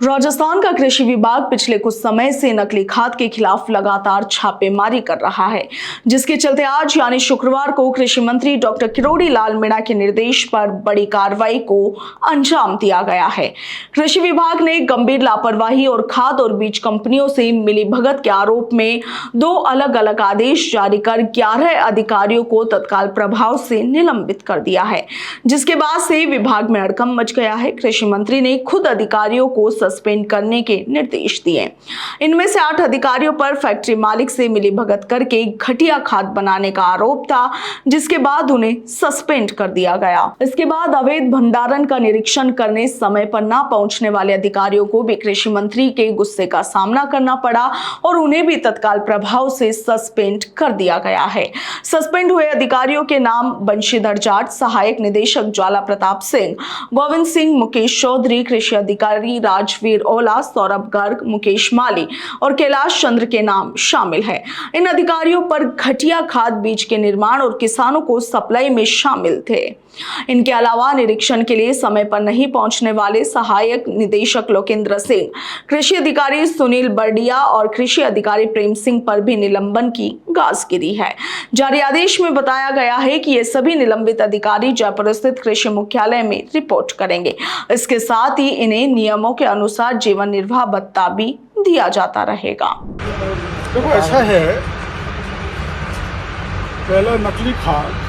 राजस्थान का कृषि विभाग पिछले कुछ समय से नकली खाद के खिलाफ लगातार छापेमारी कर रहा है, जिसके चलते आज यानी शुक्रवार को कृषि मंत्री डॉक्टर किरोड़ी लाल मीणा के निर्देश पर बड़ी कार्रवाई को अंजाम दिया गया है। कृषि विभाग ने गंभीर लापरवाही और खाद और बीज कंपनियों से मिलीभगत के आरोप में 2 अलग अलग आदेश जारी कर 11 अधिकारियों को तत्काल प्रभाव से निलंबित कर दिया है, जिसके बाद से विभाग में हड़कंप मच गया है। कृषि मंत्री ने खुद अधिकारियों को सस्पेंड करने के निर्देश दिए। इनमें से 8 अधिकारियों पर फैक्ट्री मालिक से मिलीभगत करके घटिया खाद बनाने का आरोप था, जिसके बाद उन्हें सस्पेंड कर दिया गया। इसके बाद अवैध भंडारण का निरीक्षण करने समय पर न पहुंचने वाले अधिकारियों को भी कृषि मंत्री के गुस्से का सामना करना पड़ा और उन्हें भी तत्काल प्रभाव से सस्पेंड कर दिया गया है। सस्पेंड हुए अधिकारियों के नाम बंशीधर जाट, सहायक निदेशक ज्वाला प्रताप सिंह, गोविंद सिंह, मुकेश चौधरी, कृषि अधिकारी राजवीर ओला, सौरभ गर्ग, मुकेश माली और कैलाश चंद्र के नाम शामिल है। इन अधिकारियों पर घटिया खाद बीज के निर्माण और किसानों को सप्लाई में शामिल थे। इनके अलावा निरीक्षण के लिए समय पर नहीं पहुंचने वाले सहायक निदेशक लोकेंद्र सिंह, कृषि अधिकारी सुनील बर्डिया और कृषि अधिकारी प्रेम सिंह पर भी निलंबन की गाज गिरी है। जारी आदेश में बताया गया है कि ये सभी निलंबित अधिकारी जयपुर स्थित कृषि मुख्यालय में रिपोर्ट करेंगे। इसके साथ ही इन्हें नियमों के अनुसार जीवन निर्वाह भत्ता भी दिया जाता रहेगा। देखो ऐसा है, पहले नकली खाद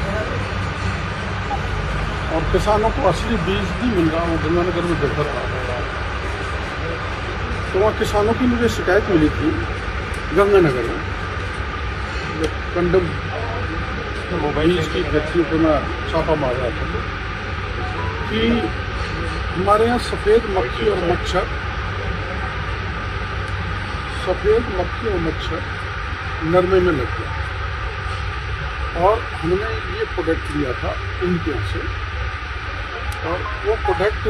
और किसानों को असली बीज नहीं मिल रहा, वो गंगानगर में दिक्कत आ रहा है। तो वहाँ किसानों की मुझे शिकायत मिली थी गंगानगर में, जब कंडम बीज की फैक्ट्री पर मैं छापा मार रहा था कि हमारे यहाँ सफ़ेद मक्खी और मच्छर नरमे में लग गया और हमने ये प्रोडक्ट लिया था इनके यहाँ से, और वो प्रोडक्ट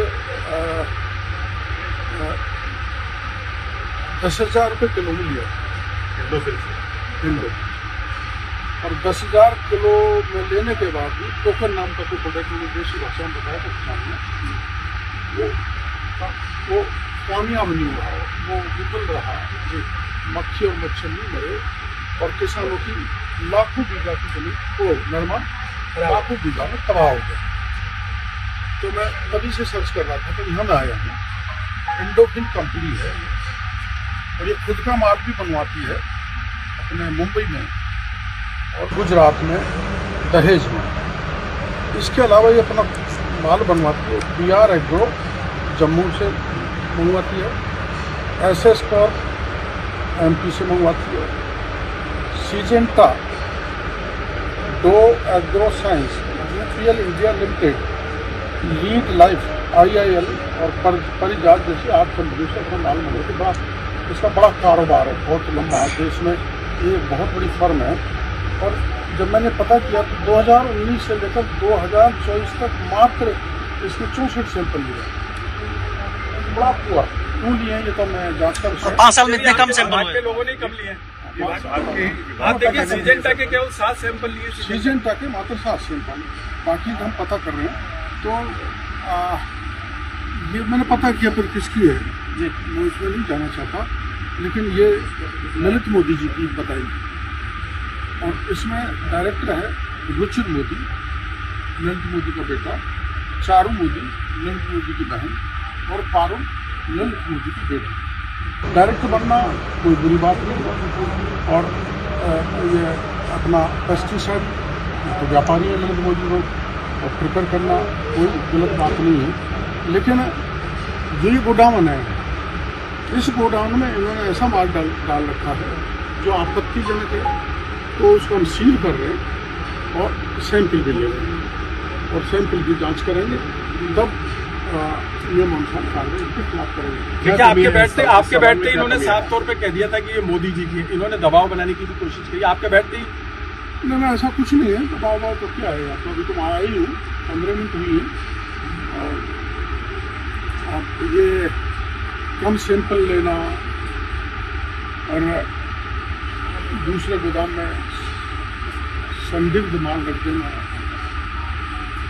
10,000 रुपये किलो में लिया इंडो, और 10,000 किलो में लेने के बाद भी टोकन नाम का कोई प्रोडक्ट मुझे देशी भाषा में बताया था, वो कामयाब नहीं हुआ, वो विफल रहा जी। मक्खी और मच्छर नहीं मरे और किसानों की लाखों बीघा की जमीन को नरमा लाखों बीघा में तबाह हो गया। तो मैं तभी से सर्च कर रहा था, तो यहाँ मैं आया हूँ। इंडोफिन कंपनी है और ये खुद का माल भी बनवाती है अपने मुंबई में और गुजरात में, दहेज में। इसके अलावा ये अपना माल बनवाती है BR एग्रो जम्मू से मंगवाती है, SS कॉर्प MP से मंगवाती है, Syngenta Dow Agro Science UPL India Limited, lead life IIL और परिजात जैसी 8 कंपनी से अपना माल मंगवाती है। इसका बड़ा कारोबार है, बहुत लंबा है, देश में ये बहुत बड़ी फर्म है। और जब मैंने पता किया तो 2019 से लेकर 2024 तक मात्र इसके 64 सैंपल लिए, बड़ा हुआ क्यों लिए ये तो मैं जांच कर। 5 साल में इतने कम सैंपल के लोगों ने कब लिए? आप देखिए सीजेंटा के केवल 7 सैंपल लिए, सीजेंटा के मात्र 7 सैंपल, बाकी हम पता कर रहे हैं। तो ये मैंने पता किया फिर किसकी है जी, मैं उसमें नहीं जाना चाहता, लेकिन ये ललित मोदी जी की बताई और इसमें डायरेक्टर है रुचिर मोदी, ललित मोदी का बेटा, चारू मोदी ललित मोदी की बहन और पारुल ललित मोदी की बेटी। डायरेक्टर बनना कोई बुरी बात नहीं, और ये अपना पेस्टिसाइड तो व्यापारी है ललित मोदी को, और प्रिपेयर करना कोई गलत बात नहीं है। लेकिन जो ये गोडाउन है, इस गोडाउन में इन्होंने ऐसा माल डाल रखा है जो आपत्तिजनक है, तो उसको हम सील कर रहे हैं और सैंपल भी ले रहे हैं और सैंपल की जांच करेंगे, तब नियमानुसार कार्रवाई के खिलाफ करेंगे। देखिए आपके बैठते इन्होंने साफ तौर पे कह दिया था कि ये मोदी जी की है, इन्होंने दबाव बनाने की भी कोशिश की। आपके बैठते ही नहीं, ऐसा कुछ नहीं है, दबाव तो क्या है, तो अभी तुम आया ही हूँ, 15 मिनट हुई है। और ये कम सैंपल लेना और दूसरे गोदाम में संदिग्ध माल रख देना,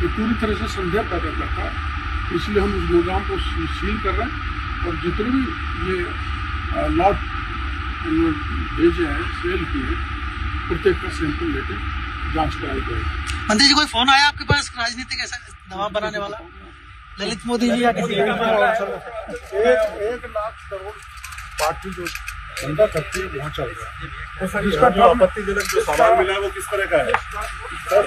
ये पूरी तरह से संदेह पैदा करता है। इसलिए हम उस गोदाम को सील कर रहे हैं और जितने भी ये लॉट भेजे हैं सेल किए प्रत्येक का सैंपल लेकर जांच कराई जाएगी। मंत्री जी, कोई फोन आया आपके पास राजनीतिक ऐसा दबाव बनाने वाला ललित मोदी जी या किसी एक लाख करोड़ पार्टी जो धंधा करती है वहाँ चल रहा है। इसका आपत्तिजनक जो सामान मिला है वो किस तरह का है? सर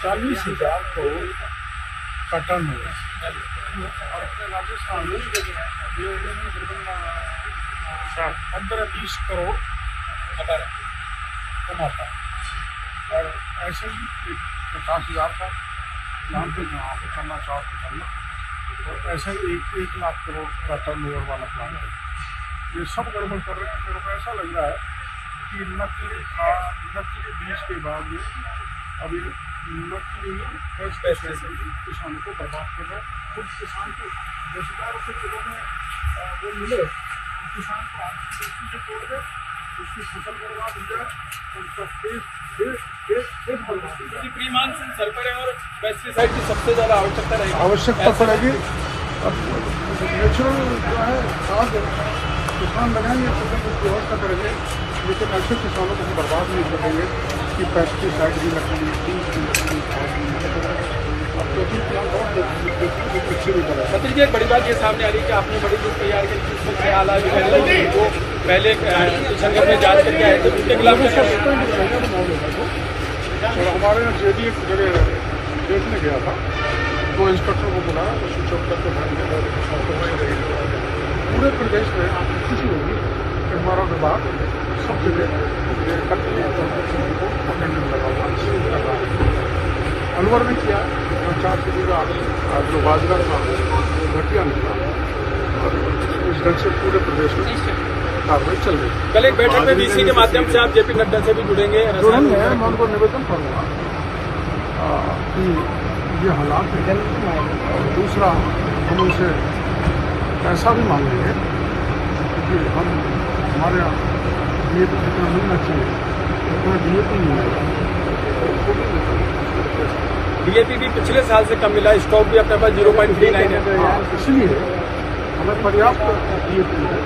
40,000 करोड़ का टर्न है और अपने राजस्थान में 15-20 करोड़ कमाता है और ऐसे ही 50,000 का प्लान पे जहाँ पे करना चाहो तो करना और ऐसा ही 1 लाख करोड़ का टर्न ओवर वाला प्लान है। ये सब गड़बड़ कर रहे हैं। मेरे को ऐसा लग रहा है कि नकली खाद नकली बीज के बाद में अब ये नकली पेस्टिसाइड किसानों को बर्बाद कर रहा है। खुद किसान को 10,000 रुपये किलो में वो मिले तो किसान को आर्थिक दृष्टि से तोड़ दे, उसकी फसल बर्बाद हो जाए, उसका खेत बर्बाद हो जाए। प्री मानसून सल्फर और पेस्टिसाइड की सबसे ज्यादा आवश्यकता रहेगी। आवश्यकता पड़ेगी। अब नेचुरल जो है खाद किसान लगाएंगे फसल की व्यवस्था करेंगे, लेकिन ऐसे किसानों को बर्बाद नहीं करेंगे कि पेस्टिसाइड भी नकली बीज भी नकली खाद भी नकली। अब तो प्लान और पीछे भी करेगा। मंत्री जी, एक बड़ी बात ये सामने आ रही है कि आपने बड़ी जो तैयार की जिसमें ख्याल आ वो पहले किशनगढ़ में जांच करके आए थे, उनके खिलाफ और हमारे यहाँ जेडी एक जगह देखने गया था, तो इंस्पेक्टर को बुलाया तो स्विच ऑफ करके पूरे प्रदेश में आपको खुशी होगी कि हमारा विभाग सब जगह लगा हुआ अलवर में किया। पंचायत की जगह जो बाजगर था घटिया निकला और इस ढंग से पूरे प्रदेश में कार्रवाई चल रही है। कल एक बैठक में वीसी के माध्यम से आप जेपी नड्डा से भी जुड़ेंगे। जुड़ेंगे। मैं उनको निवेदन करूँगा कि ये हालात है और दूसरा हम उनसे पैसा भी मांगेंगे क्योंकि हम हमारे यहाँ DAP जितना मिलना चाहिए उतना DAP नहीं मिलेगा। DAP भी पिछले साल से कम मिला, स्टॉक भी अपने पास 0.39 है। इसलिए हमें पर्याप्त DAP है।